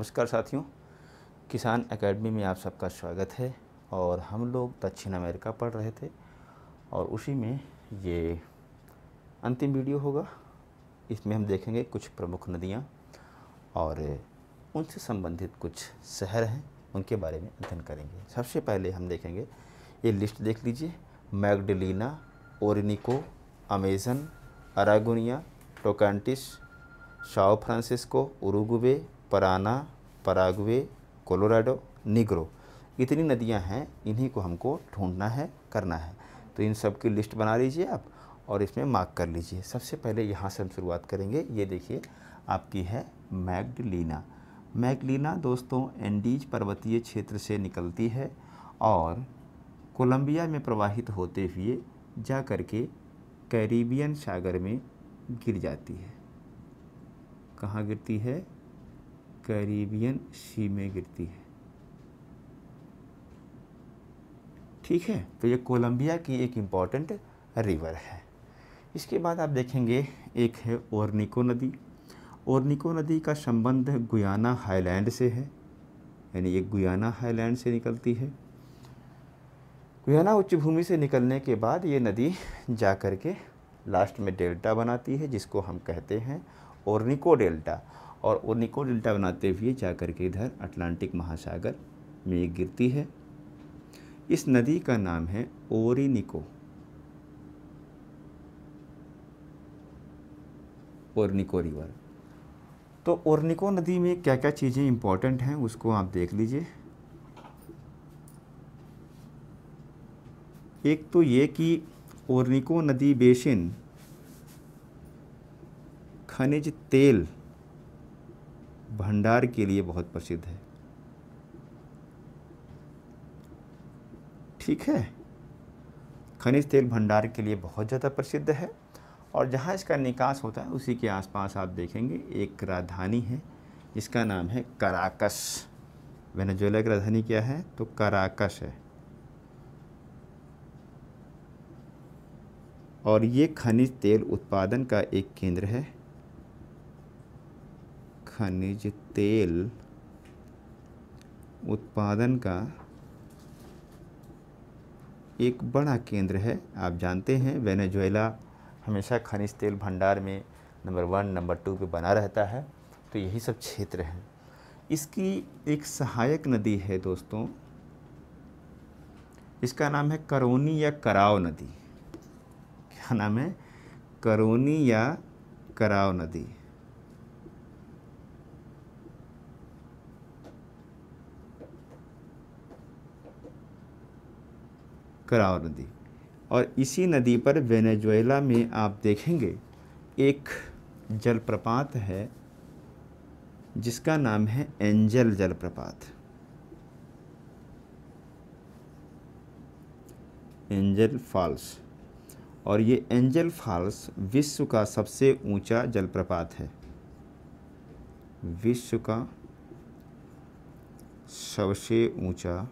नमस्कार साथियों, किसान एकेडमी में आप सबका स्वागत है। और हम लोग दक्षिण अमेरिका पढ़ रहे थे और उसी में ये अंतिम वीडियो होगा। इसमें हम देखेंगे कुछ प्रमुख नदियाँ और उनसे संबंधित कुछ शहर हैं, उनके बारे में अध्ययन करेंगे। सबसे पहले हम देखेंगे, ये लिस्ट देख लीजिए। Magdalena, Orinoco, Amazon, Araguaia, Tocantins, Sao Francisco, Uruguay, Parana, Paraguay, Colorado, Negro. इतनी नदियां हैं, इन्हीं को हमको ढूंढना है, करना है। तो इन सब की लिस्ट बना लीजिए आप और इसमें मार्क कर लीजिए। सबसे पहले यहाँ से हम शुरुआत करेंगे। ये देखिए आपकी है मैग्डलिना। मैग्डलिना दोस्तों एंडीज पर्वतीय क्षेत्र से निकलती है और कोलंबिया में प्रवाहित होते हुए जा कर के कैरिबियन सागर में गिर जाती है। कहाँ गिरती है? कैरिबियन सी में गिरती है। ठीक है, तो ये कोलंबिया की एक इम्पॉर्टेंट रिवर है। इसके बाद आप देखेंगे एक है ओरनिको नदी। ओरनिको नदी का संबंध गुयाना हाईलैंड से है, यानी ये गुयाना हाईलैंड से निकलती है। गुयाना उच्च भूमि से निकलने के बाद ये नदी जा कर के लास्ट में डेल्टा बनाती है, जिसको हम कहते हैं ओरनिको डेल्टा। और ओरनिको डेल्टा बनाते हुए जा कर के इधर अटलांटिक महासागर में गिरती है। इस नदी का नाम है ओरिनिको, ओरनिको रिवर। तो ओरनिको नदी में क्या क्या चीज़ें इंपॉर्टेंट हैं उसको आप देख लीजिए। एक तो ये कि ओरनिको नदी बेसिन खनिज तेल भंडार के लिए बहुत प्रसिद्ध है। ठीक है, खनिज तेल भंडार के लिए बहुत ज़्यादा प्रसिद्ध है। और जहाँ इसका निकास होता है उसी के आसपास आप देखेंगे एक राजधानी है जिसका नाम है कराकस। वेनेजुएला की राजधानी क्या है? तो कराकस है। और ये खनिज तेल उत्पादन का एक केंद्र है। खनिज तेल उत्पादन का एक बड़ा केंद्र है। आप जानते हैं वेनेजुएला हमेशा खनिज तेल भंडार में नंबर 1, नंबर 2 पे बना रहता है। तो यही सब क्षेत्र हैं। इसकी एक सहायक नदी है दोस्तों, इसका नाम है करोनी या कराव नदी। क्या नाम है? करोनी या कराव नदी। कराव नदी। और इसी नदी पर वेनेजुएला में आप देखेंगे एक जलप्रपात है जिसका नाम है एंजल जलप्रपात। Angel Falls. और ये एंजल फॉल्स विश्व का सबसे ऊंचा जलप्रपात है। विश्व का सबसे ऊंचा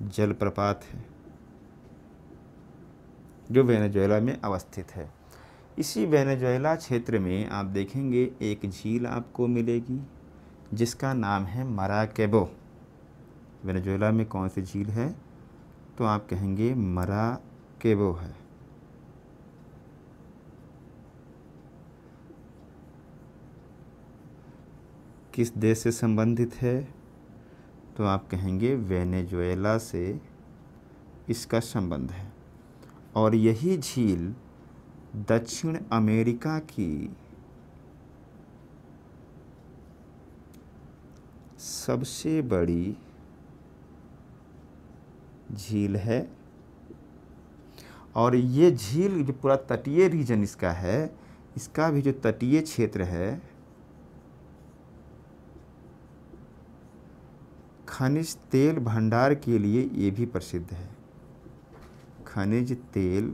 जलप्रपात है जो वेनेजुएला में अवस्थित है। इसी वेनेजुएला क्षेत्र में आप देखेंगे एक झील आपको मिलेगी जिसका नाम है मराकेबो। वेनेजुएला में कौन सी झील है? तो आप कहेंगे मराकेबो है। किस देश से संबंधित है? तो आप कहेंगे वेनेजुएला से इसका संबंध है। और यही झील दक्षिण अमेरिका की सबसे बड़ी झील है। और ये झील जो पूरा तटीय रीजन इसका है, इसका भी जो तटीय क्षेत्र है खनिज तेल भंडार के लिए ये भी प्रसिद्ध है। खनिज तेल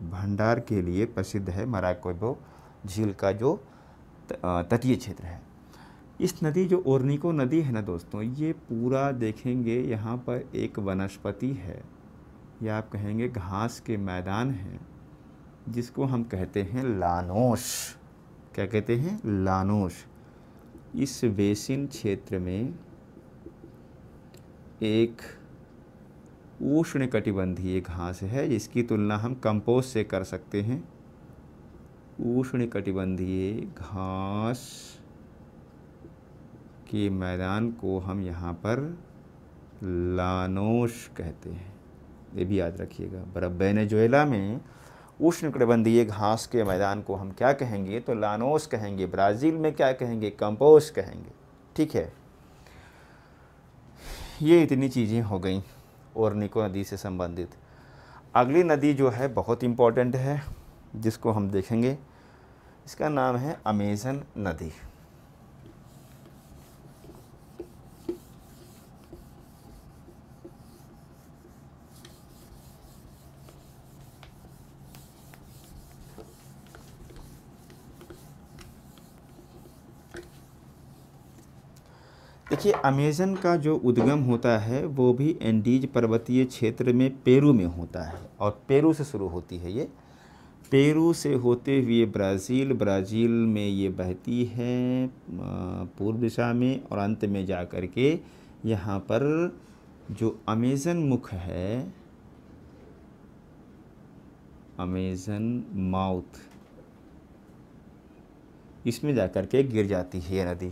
भंडार के लिए प्रसिद्ध है मराकेबो झील का जो तटीय क्षेत्र है। इस नदी जो ओरनिको नदी है ना दोस्तों, ये पूरा देखेंगे यहाँ पर एक वनस्पति है या आप कहेंगे घास के मैदान हैं जिसको हम कहते हैं लानोस। क्या कहते हैं, लानोस। इस बेसिन क्षेत्र में एक उष्णकटिबंधीय घास है जिसकी तुलना हम कंपोस्ट से कर सकते हैं। उष्णकटिबंधीय घास के मैदान को हम यहाँ पर लानोस कहते हैं, ये भी याद रखिएगा। वेनेजुएला में उष्णकटिबंधीय घास के मैदान को हम क्या कहेंगे, तो लानोस कहेंगे। ब्राज़ील में क्या कहेंगे, कंपोस्ट कहेंगे। ठीक है, ये इतनी चीज़ें हो गई ओरनिको नदी से संबंधित। अगली नदी जो है बहुत इम्पोर्टेंट है, जिसको हम देखेंगे, इसका नाम है अमेज़न नदी। देखिए, अमेज़न का जो उद्गम होता है वो भी एंडीज पर्वतीय क्षेत्र में पेरू में होता है, और पेरू से शुरू होती है। ये पेरू से होते हुए ब्राज़ील में ये बहती है पूर्व दिशा में, और अंत में जा कर के यहाँ पर जो अमेज़न मुख है, अमेज़न माउथ, इसमें जा कर के गिर जाती है ये नदी।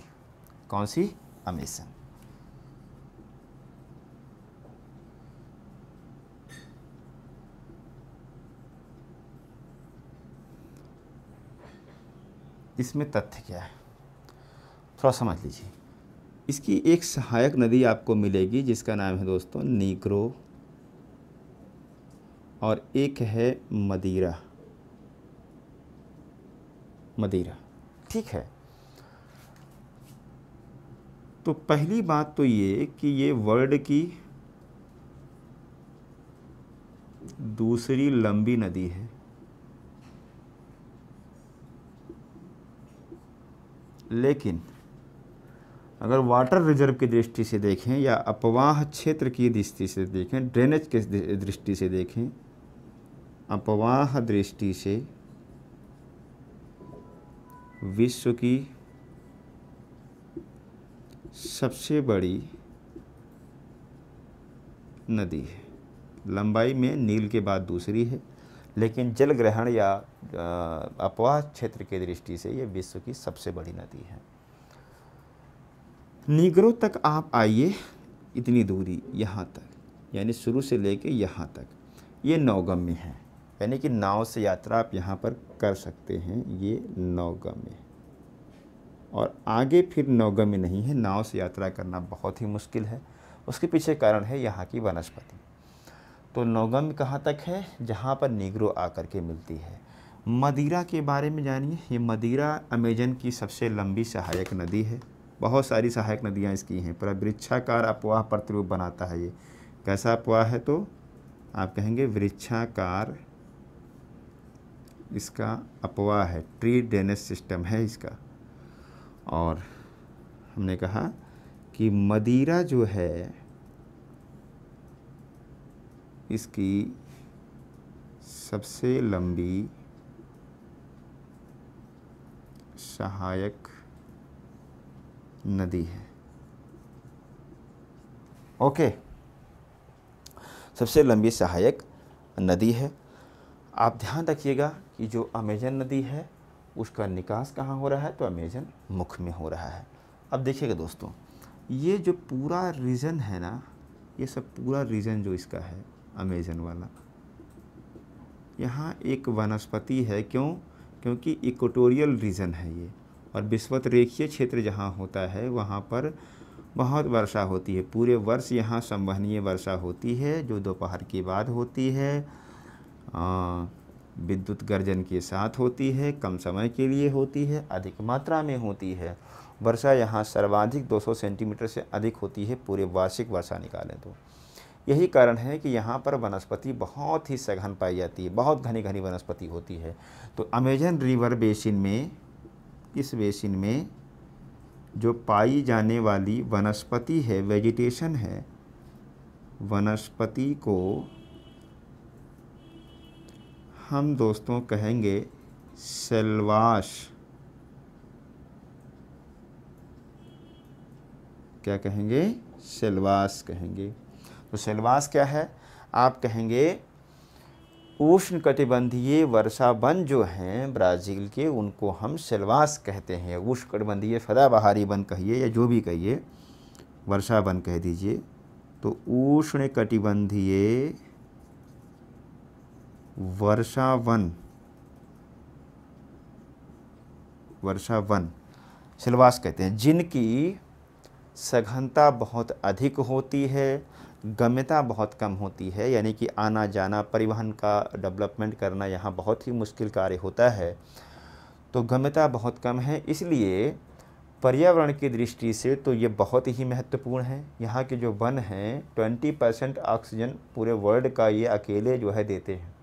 कौन सी, अमेज़न। इसमें तथ्य क्या है, थोड़ा समझ लीजिए। इसकी एक सहायक नदी आपको मिलेगी जिसका नाम है दोस्तों नीग्रो, और एक है मदीरा। ठीक है। तो पहली बात तो ये कि ये वर्ल्ड की दूसरी लंबी नदी है। लेकिन अगर वाटर रिजर्व की दृष्टि से देखें या अपवाह क्षेत्र की दृष्टि से देखें, ड्रेनेज की दृष्टि से देखें, अपवाह दृष्टि से विश्व की सबसे बड़ी नदी है। लंबाई में नील के बाद दूसरी है, लेकिन जल ग्रहण या अपवाह क्षेत्र की दृष्टि से ये विश्व की सबसे बड़ी नदी है। नीग्रो तक आप आइए, इतनी दूरी यहाँ तक, यानी शुरू से लेके यहाँ तक, ये नौगम्य है, यानी कि नाव से यात्रा आप यहाँ पर कर सकते हैं। ये नौगम्य है, और आगे फिर नौगम्य नहीं है। नाव से यात्रा करना बहुत ही मुश्किल है। उसके पीछे कारण है यहाँ की वनस्पति। तो नौगम्य कहाँ तक है, जहाँ पर नीग्रो आकर के मिलती है। मदीरा के बारे में जानिए। ये मदीरा अमेजन की सबसे लंबी सहायक नदी है। बहुत सारी सहायक नदियाँ इसकी हैं, पर वृक्षाकार अपवाह प्रतिरूप बनाता है। ये कैसा अपवाह है, तो आप कहेंगे वृक्षाकार इसका अपवाह है, ट्री ड्रेनेज सिस्टम है इसका। और हमने कहा कि मदीरा जो है इसकी सबसे लंबी सहायक नदी है। ओके, सबसे लंबी सहायक नदी है। आप ध्यान रखिएगा कि जो अमेजन नदी है उसका निकास कहाँ हो रहा है, तो अमेजन मुख में हो रहा है। अब देखिएगा दोस्तों, ये जो पूरा रीजन है ना, ये सब पूरा रीजन जो इसका है अमेजन वाला, यहाँ एक वनस्पति है। क्यों? क्योंकि इक्वेटोरियल रीजन है ये, और विषुवत रेखीय क्षेत्र जहाँ होता है वहाँ पर बहुत वर्षा होती है। पूरे वर्ष यहाँ संवहनीय वर्षा होती है, जो दोपहर के बाद होती है, विद्युत गर्जन के साथ होती है, कम समय के लिए होती है, अधिक मात्रा में होती है। वर्षा यहाँ सर्वाधिक 200 सेंटीमीटर से अधिक होती है, पूरे वार्षिक वर्षा निकालें तो। यही कारण है कि यहाँ पर वनस्पति बहुत ही सघन पाई जाती है, बहुत घनी घनी वनस्पति होती है। तो अमेजन रिवर बेसिन में, इस बेसिन में जो पाई जाने वाली वनस्पति है, वेजिटेशन है, वनस्पति को हम दोस्तों कहेंगे सेल्वास क्या कहेंगे, सेल्वास कहेंगे। तो सेल्वास क्या है, आप कहेंगे उष्णकटिबंधीय वर्षा वन जो हैं ब्राज़ील के, उनको हम सेल्वास कहते हैं। उष्णकटिबंधीय सदाबहारी वन कहिए या जो भी कहिए, वर्षा वन कह दीजिए। तो उष्णकटिबंधीय वर्षा वन सेल्वास कहते हैं, जिनकी सघनता बहुत अधिक होती है, गम्यता बहुत कम होती है, यानी कि आना जाना, परिवहन का डेवलपमेंट करना यहाँ बहुत ही मुश्किल कार्य होता है। तो गम्यता बहुत कम है, इसलिए पर्यावरण की दृष्टि से तो ये बहुत ही महत्वपूर्ण है। यहाँ के जो वन हैं 20% ऑक्सीजन पूरे वर्ल्ड का ये अकेले जो है देते हैं।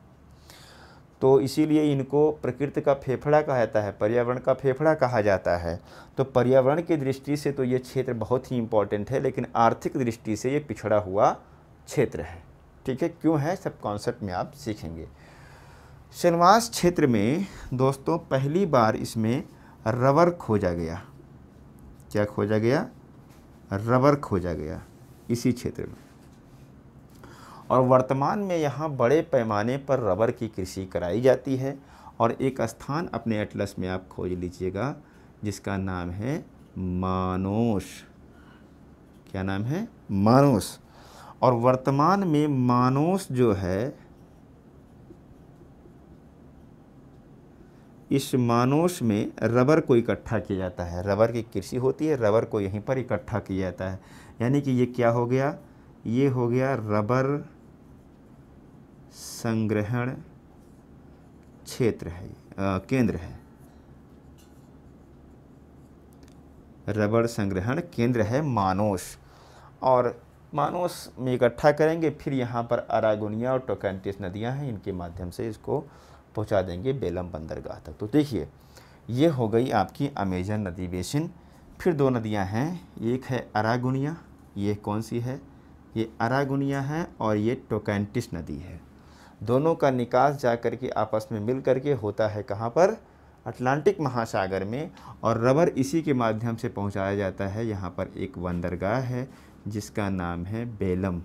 तो इसीलिए इनको प्रकृति का फेफड़ा कहा जाता है, पर्यावरण का फेफड़ा कहा जाता है। तो पर्यावरण की दृष्टि से तो ये क्षेत्र बहुत ही इम्पोर्टेंट है, लेकिन आर्थिक दृष्टि से ये पिछड़ा हुआ क्षेत्र है। ठीक है, क्यों है, सब कॉन्सेप्ट में आप सीखेंगे। सेल्वास क्षेत्र में दोस्तों पहली बार इसमें रबर खोजा गया। क्या खोजा गया, रबर खोजा गया इसी क्षेत्र में। और वर्तमान में यहाँ बड़े पैमाने पर रबर की कृषि कराई जाती है। और एक स्थान अपने एटलस में आप खोज लीजिएगा जिसका नाम है मानोस। क्या नाम है, मानोस। और वर्तमान में मानोस जो है, इस मानोस में रबर को इकट्ठा किया जाता है। रबर की कृषि होती है, रबर को यहीं पर इकट्ठा किया जाता है। यानी कि ये क्या हो गया, ये हो गया रबर संग्रहण क्षेत्र है, केंद्र है। रबर संग्रहण केंद्र है मानोस। और मानोस में इकट्ठा करेंगे, फिर यहाँ पर अरागोनिया और टोकान्टिस नदियाँ हैं, इनके माध्यम से इसको पहुँचा देंगे बेलम बंदरगाह तक। तो देखिए, ये हो गई आपकी अमेजन नदी बेसिन। फिर दो नदियाँ हैं, एक है अरागोनिया, ये कौन सी है, ये अरागोनिया है, और ये टोकान्टिस नदी है। दोनों का निकास जा कर के आपस में मिल कर के होता है कहाँ पर, अटलांटिक महासागर में। और रबर इसी के माध्यम से पहुंचाया जाता है। यहाँ पर एक बंदरगाह है जिसका नाम है बेलम।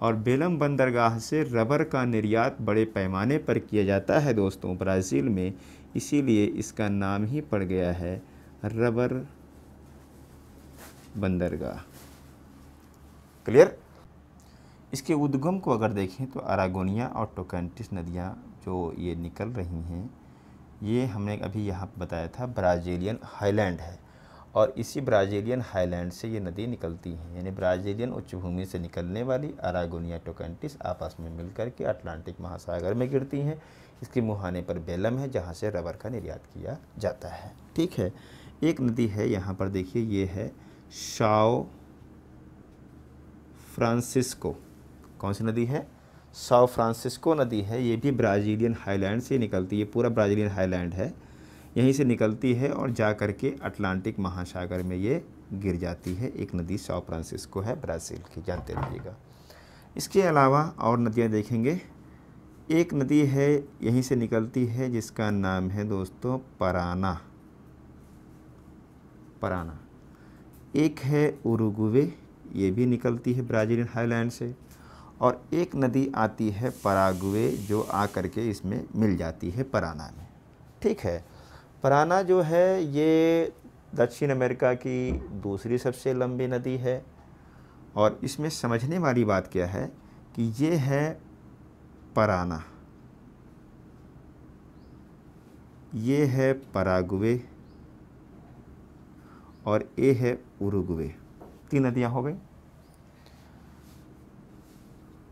और बेलम बंदरगाह से रबर का निर्यात बड़े पैमाने पर किया जाता है दोस्तों ब्राज़ील में, इसीलिए इसका नाम ही पड़ गया है रबर बंदरगाह। क्लियर। इसके उद्गम को अगर देखें तो अरागोनिया और टोकान्टिस नदियाँ जो ये निकल रही हैं, ये हमने अभी यहाँ बताया था ब्राज़ीलियन हाईलैंड है। और इसी ब्राज़ीलियन हाईलैंड से ये नदी निकलती हैं, यानी ब्राज़ीलियन उच्चभूमि से निकलने वाली अरागोनिया टोकान्टिस आपस में मिलकर के अटलांटिक महासागर में गिरती हैं। इसके मुहाने पर बेलम है जहाँ से रबर का निर्यात किया जाता है। ठीक है, एक नदी है यहाँ पर देखिए, ये है साओ फ्रांसिस्को। कौन सी नदी है, साओ फ्रांसिस्को नदी है। ये भी ब्राज़ीलियन हाईलैंड से निकलती है, पूरा ब्राज़ीलियन हाईलैंड है, यहीं से निकलती है और जा कर के अटलांटिक महासागर में ये गिर जाती है। एक नदी साओ फ्रांसिस्को है ब्राज़ील की, जानते रहिएगा। इसके अलावा और नदियाँ देखेंगे, एक नदी है यहीं से निकलती है जिसका नाम है दोस्तों पराना। पराना। एक है उरुग्वे, ये भी निकलती है ब्राज़ीलियन हाईलैंड से। और एक नदी आती है पराग्वे जो आ करके इसमें मिल जाती है पराना में। ठीक है, पराना जो है ये दक्षिण अमेरिका की दूसरी सबसे लंबी नदी है। और इसमें समझने वाली बात क्या है कि ये है पराना, ये है पराग्वे और ये है उरुग्वे। तीन नदियाँ हो गई।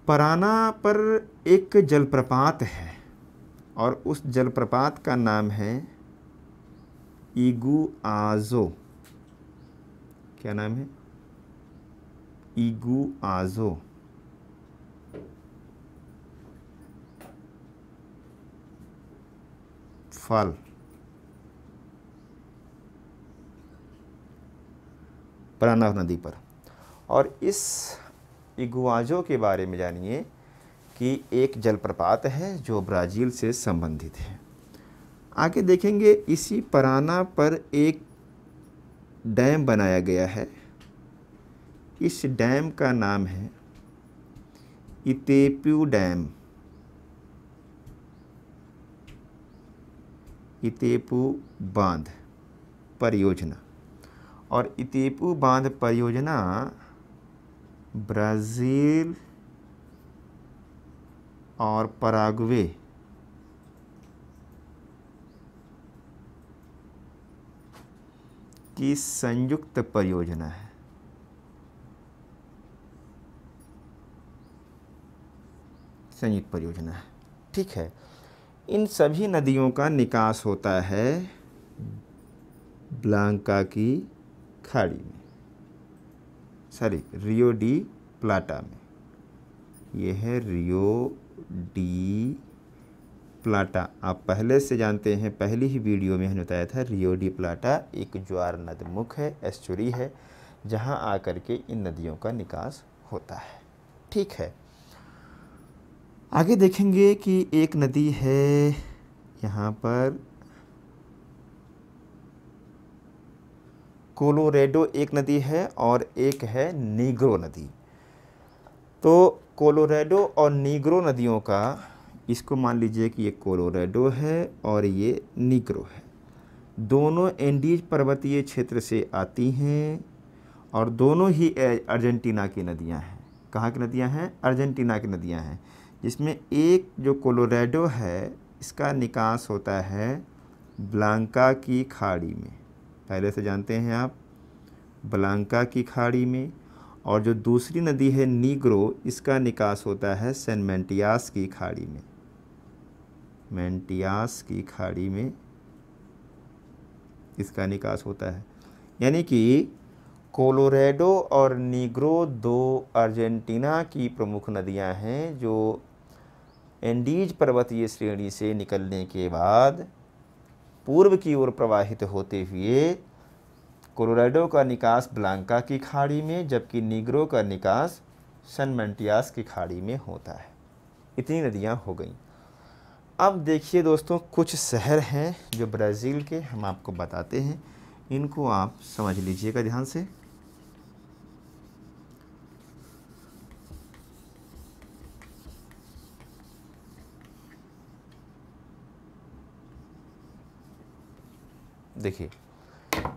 पराना पर एक जलप्रपात है और उस जलप्रपात का नाम है इगुआज़ो। क्या नाम है, इगुआज़ो। फल पराना नदी पर। और इस इगुआज़ो के बारे में जानिए कि एक जलप्रपात है जो ब्राज़ील से संबंधित है। आगे देखेंगे इसी पराना पर एक डैम बनाया गया है, इस डैम का नाम है इतेप्यू डैम। इतेप्यू बांध परियोजना। और इतेप्यू बांध परियोजना ब्राज़ील और पराग्वे की संयुक्त परियोजना है। संयुक्त परियोजना है, ठीक है। इन सभी नदियों का निकास होता है ब्लांका की खाड़ी में, सॉरी रियो डी प्लाटा में। ये है रियो डी प्लाटा। आप पहले से जानते हैं, पहली ही वीडियो में हमने बताया था, रियो डी प्लाटा एक ज्वार नदमुख है, एस्चुरी है, जहां आकर के इन नदियों का निकास होता है, ठीक है। आगे देखेंगे कि एक नदी है यहाँ पर कोलोरेडो, एक नदी है, और एक है नीग्रो नदी। तो कोलोरेडो और नीग्रो नदियों का, इसको मान लीजिए कि ये कोलोरेडो है और ये नीग्रो है। दोनों एंडीज पर्वतीय क्षेत्र से आती हैं और दोनों ही अर्जेंटीना की नदियां हैं। कहाँ की नदियां हैं? अर्जेंटीना की नदियां हैं, जिसमें एक जो कोलोरेडो है इसका निकास होता है ब्लांका की खाड़ी में, पहले से जानते हैं आप, ब्लांका की खाड़ी में। और जो दूसरी नदी है नीग्रो, इसका निकास होता है सैन मेंटियास की खाड़ी में। मेंटियास की खाड़ी में इसका निकास होता है। यानी कि कोलोरेडो और नीग्रो दो अर्जेंटीना की प्रमुख नदियां हैं, जो एंडीज पर्वतीय श्रेणी से निकलने के बाद पूर्व की ओर प्रवाहित होते हुए कोलोरेडो का निकास ब्लांका की खाड़ी में, जबकि नीग्रो का निकास सैन मेंटियास की खाड़ी में होता है। इतनी नदियां हो गईं। अब देखिए दोस्तों, कुछ शहर हैं जो ब्राज़ील के, हम आपको बताते हैं, इनको आप समझ लीजिएगा ध्यान से। देखिए,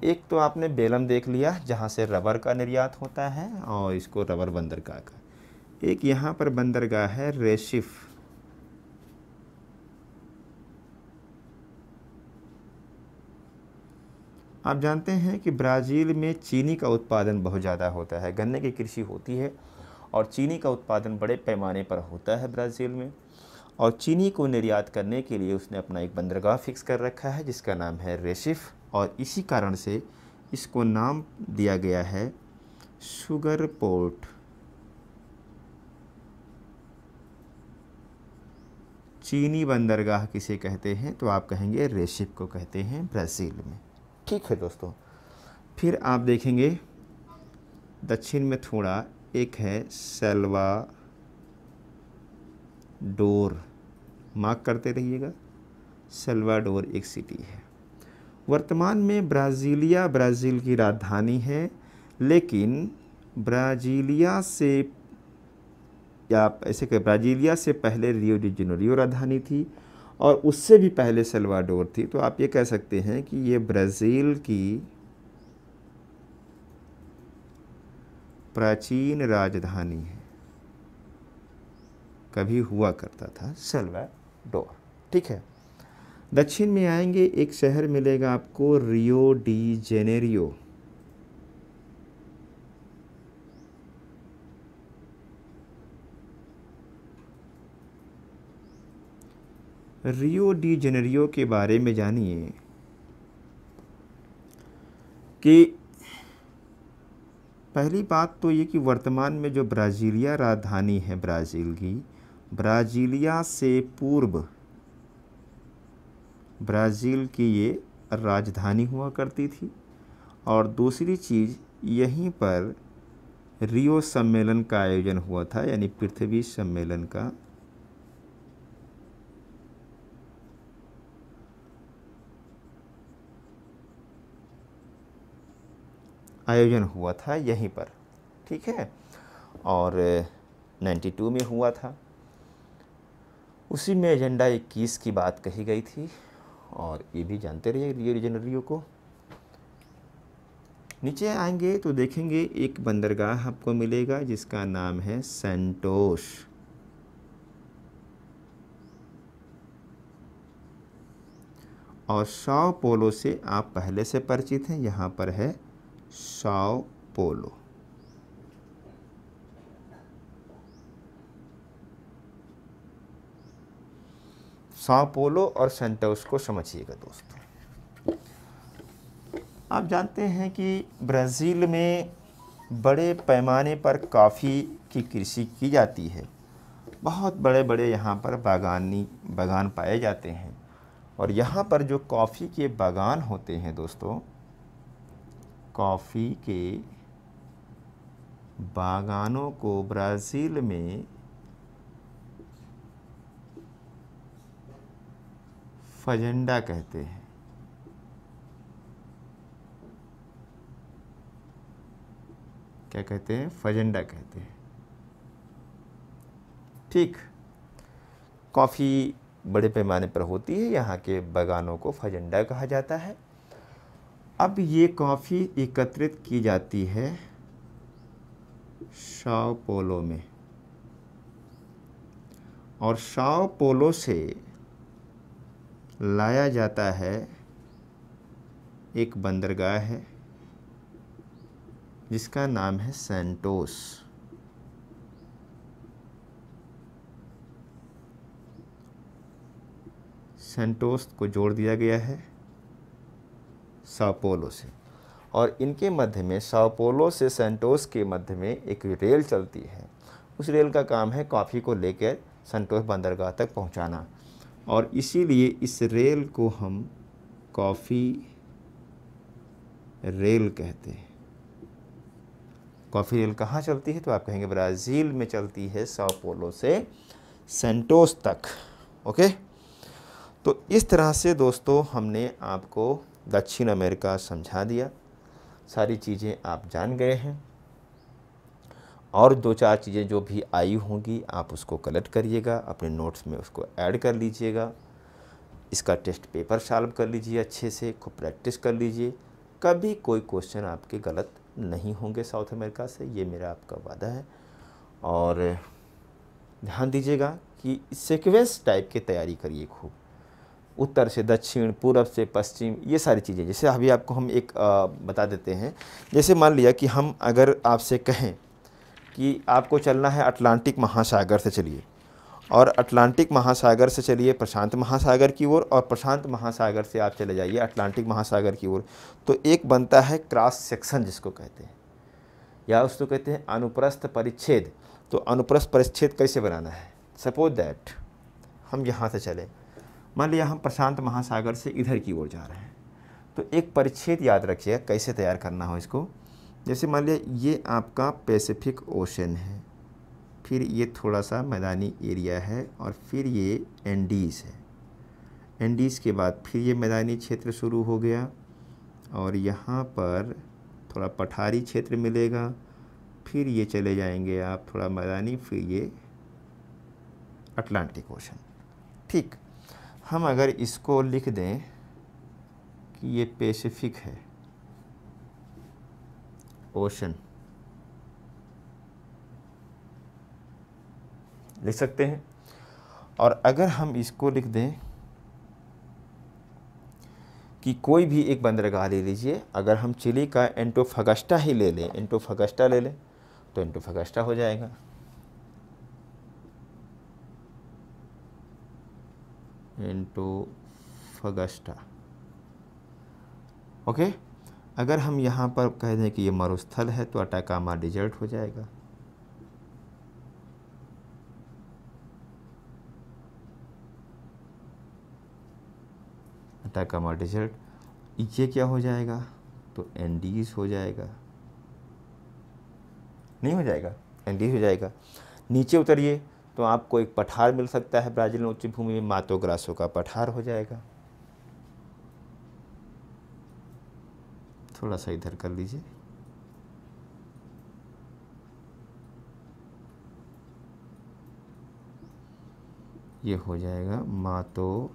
एक तो आपने बेलम देख लिया, जहाँ से रबर का निर्यात होता है और इसको रबर बंदरगाह का। एक यहाँ पर बंदरगाह है रेसिफ। आप जानते हैं कि ब्राज़ील में चीनी का उत्पादन बहुत ज़्यादा होता है, गन्ने की कृषि होती है और चीनी का उत्पादन बड़े पैमाने पर होता है ब्राज़ील में। और चीनी को निर्यात करने के लिए उसने अपना एक बंदरगाह फिक्स कर रखा है जिसका नाम है रेसिफ, और इसी कारण से इसको नाम दिया गया है शुगर पोर्ट। चीनी बंदरगाह किसे कहते हैं? तो आप कहेंगे रेसिफ को कहते हैं ब्राज़ील में, ठीक है दोस्तों। फिर आप देखेंगे दक्षिण में थोड़ा, एक है सल्वाडोर, मार्क करते रहिएगा, सल्वाडोर एक सिटी है। वर्तमान में ब्राज़ीलिया ब्राज़ील की राजधानी है, लेकिन ब्राज़ीलिया से, या आप ऐसे कहें, ब्राज़ीलिया से पहले रियो डी जेनेरियो राजधानी थी और उससे भी पहले सल्वाडोर थी। तो आप ये कह सकते हैं कि ये ब्राज़ील की प्राचीन राजधानी है, कभी हुआ करता था सल्वाडोर, ठीक है। दक्षिण में आएंगे, एक शहर मिलेगा आपको Rio de Janeiro. Rio de Janeiro के बारे में जानिए कि पहली बात तो ये कि वर्तमान में जो ब्राज़ीलिया राजधानी है ब्राज़ील की, ब्राज़ीलिया से पूर्व ब्राज़ील की ये राजधानी हुआ करती थी। और दूसरी चीज़, यहीं पर रियो सम्मेलन का आयोजन हुआ था, यानी पृथ्वी सम्मेलन का। आयोजन हुआ था यहीं पर, ठीक है, और 92 में हुआ था। उसी में एजेंडा 21 की बात कही गई थी, और ये भी जानते रहिए रियो डी जेनेरियो को। नीचे आएंगे तो देखेंगे एक बंदरगाह आपको मिलेगा जिसका नाम है सैंटोस। और साओ पोलो से आप पहले से परिचित हैं, यहाँ पर है साओ पोलो। साओ पोलो और सैंटोस को समझिएगा दोस्तों। आप जानते हैं कि ब्राज़ील में बड़े पैमाने पर कॉफ़ी की कृषि की जाती है। बहुत बड़े बड़े यहाँ पर बागान पाए जाते हैं, और यहाँ पर जो कॉफ़ी के बागान होते हैं दोस्तों, कॉफ़ी के बागानों को ब्राज़ील में फजेंडा कहते हैं। क्या कहते हैं? फजेंडा कहते हैं। ठीक, कॉफ़ी बड़े पैमाने पर होती है, यहाँ के बागानों को फजेंडा कहा जाता है। अब ये कॉफ़ी एकत्रित की जाती है साओ पोलो में, और साओ पोलो से लाया जाता है, एक बंदरगाह है जिसका नाम है सैंटोस। सैंटोस को जोड़ दिया गया है साओ पोलो से, और इनके मध्य में, साओ पोलो से सैंटोस के मध्य में एक रेल चलती है। उस रेल का काम है कॉफ़ी को लेकर सैंटोस बंदरगाह तक पहुंचाना, और इसीलिए इस रेल को हम कॉफ़ी रेल कहते हैं। कॉफ़ी रेल कहाँ चलती है? तो आप कहेंगे ब्राज़ील में चलती है, साओ पोलो से सैंटोस तक। ओके, तो इस तरह से दोस्तों हमने आपको दक्षिण अमेरिका समझा दिया। सारी चीज़ें आप जान गए हैं, और दो चार चीज़ें जो भी आई होंगी आप उसको कलेक्ट करिएगा, अपने नोट्स में उसको ऐड कर लीजिएगा। इसका टेस्ट पेपर सॉल्व कर लीजिए, अच्छे से खूब प्रैक्टिस कर लीजिए। कभी कोई क्वेश्चन आपके गलत नहीं होंगे साउथ अमेरिका से, ये मेरा आपका वादा है। और ध्यान दीजिएगा कि सीक्वेंस टाइप की तैयारी करिए खूब, उत्तर से दक्षिण, पूरब से पश्चिम, ये सारी चीज़ें। जैसे अभी आपको हम एक बता देते हैं, जैसे मान लिया कि हम अगर आपसे कहें कि आपको चलना है अटलांटिक महासागर से, चलिए, और अटलांटिक महासागर से चलिए प्रशांत महासागर की ओर, और प्रशांत महासागर से आप चले जाइए अटलांटिक महासागर की ओर, तो एक बनता है क्रॉस सेक्शन जिसको कहते हैं, या उसको कहते हैं अनुप्रस्थ परिच्छेद। तो अनुप्रस्थ परिच्छेद कैसे बनाना है? सपोज दैट हम यहाँ से चले, मान लिया हम प्रशांत महासागर से इधर की ओर जा रहे हैं, तो एक परिच्छेद याद रखिएगा कैसे तैयार करना हो इसको। जैसे मान लिया ये आपका पैसिफिक ओशन है, फिर ये थोड़ा सा मैदानी एरिया है, और फिर ये एंडीज़ है। एंडीज़ के बाद फिर ये मैदानी क्षेत्र शुरू हो गया, और यहाँ पर थोड़ा पठारी क्षेत्र मिलेगा, फिर ये चले जाएंगे आप थोड़ा मैदानी, फिर ये अटलांटिक ओशन। ठीक, हम अगर इसको लिख दें कि ये पैसिफिक है ओशन, लिख सकते हैं। और अगर हम इसको लिख दें कि कोई भी एक बंदरगाह ले लीजिए, अगर हम चिली का एंटोफागास्टा ही ले लें, एंटोफागास्टा ले लें, तो एंटोफागास्टा हो जाएगा। एंटोफागास्टा, ओके। अगर हम यहाँ पर कह दें कि ये मरुस्थल है, तो अटाकामा डिजर्ट हो जाएगा। अटाकामा डिजर्ट, ये क्या हो जाएगा? तो एंडीज हो जाएगा। नहीं हो जाएगा? एंडीज हो जाएगा। नीचे उतरिए तो आपको एक पठार मिल सकता है ब्राज़ील में उच्च भूमि में, मातो ग्रासो का पठार हो जाएगा। थोड़ा सा इधर कर लीजिए, ये हो जाएगा मातो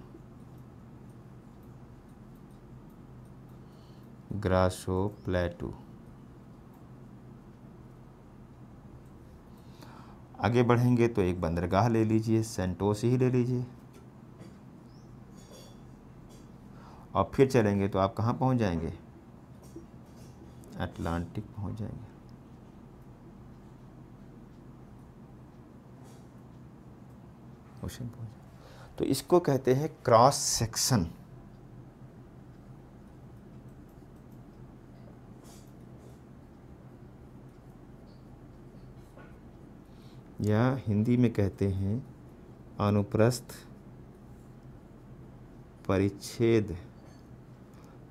ग्रासो प्लेटू। आगे बढ़ेंगे तो एक बंदरगाह ले लीजिए, सेंटोस ही ले लीजिए, और फिर चलेंगे तो आप कहाँ पहुँच जाएंगे, अटलांटिक पहुँच जाएंगे। ओशन पहुँच जाएंगे। तो इसको कहते हैं क्रॉस सेक्शन। या हिंदी में कहते हैं अनुप्रस्थ परिच्छेद।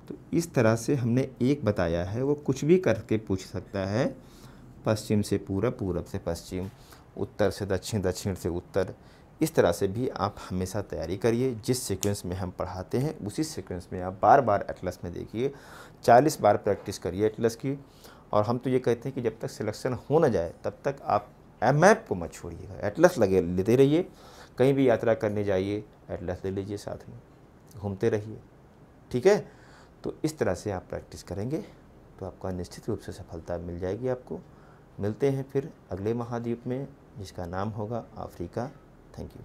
तो इस तरह से हमने एक बताया है, वो कुछ भी करके पूछ सकता है, पश्चिम से पूरब, पूरब से पश्चिम, उत्तर से दक्षिण, दक्षिण से उत्तर। इस तरह से भी आप हमेशा तैयारी करिए। जिस सीक्वेंस में हम पढ़ाते हैं उसी सीक्वेंस में आप बार बार एटलस में देखिए, 40 बार प्रैक्टिस करिए एटलस की। और हम तो ये कहते हैं कि जब तक सिलेक्शन हो न जाए तब तक आप मैप को मत छोड़िएगा, एटलस लगे लेते रहिए। कहीं भी यात्रा करने जाइए एटलस ले लीजिए, साथ में घूमते रहिए, ठीक है। तो इस तरह से आप प्रैक्टिस करेंगे तो आपका निश्चित रूप से सफलता मिल जाएगी आपको। मिलते हैं फिर अगले महाद्वीप में जिसका नाम होगा अफ्रीका। Thank you.